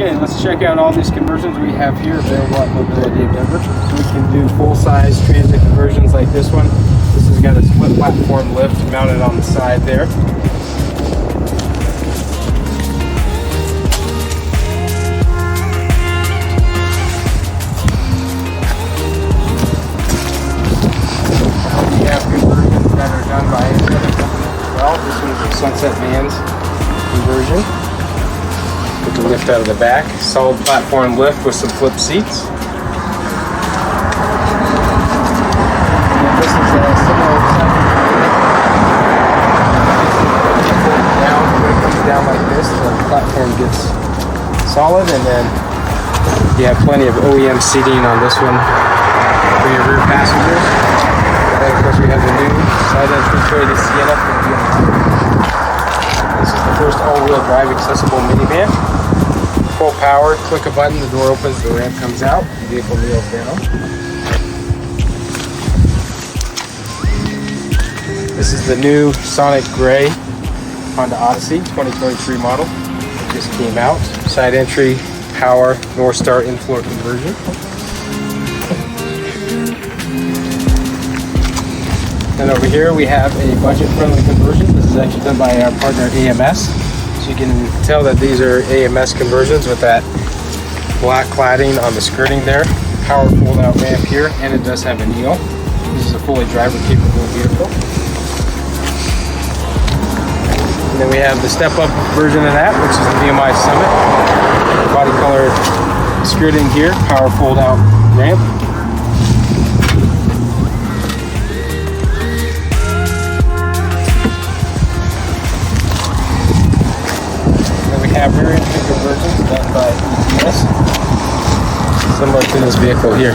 Okay, let's check out all these conversions we have here available at Mobility of Denver. We can do full-size transit conversions like this one. This has got a split platform lift mounted on the side there. We have conversions that are done by any other company as well. This one's a Sunset Vans conversion. Put the lift out of the back. Solid platform lift with some flip seats. And this is a similar down. When it comes down like this, the platform gets solid, and then you have plenty of OEM seating on this one for your rear passengers. And of course, we have the new side entry tray to Sienna from BMW. This is the first all-wheel drive accessible minivan. Full power, click a button, the door opens, the ramp comes out, the vehicle kneels down. This is the new Sonic Gray Honda Odyssey 2023 model. It just came out. Side entry, power, North Star in-floor conversion. And over here we have a budget-friendly conversion. This is actually done by our partner AMS. So you can tell that these are AMS conversions with that black cladding on the skirting there. Power fold-out ramp here, and it does have a NEO. This is a fully driver-capable vehicle. And then we have the step-up version of that, which is the VMI Summit. Body color skirting here, power fold-out ramp. Have rear entry conversions done by ETS, similar to this vehicle here.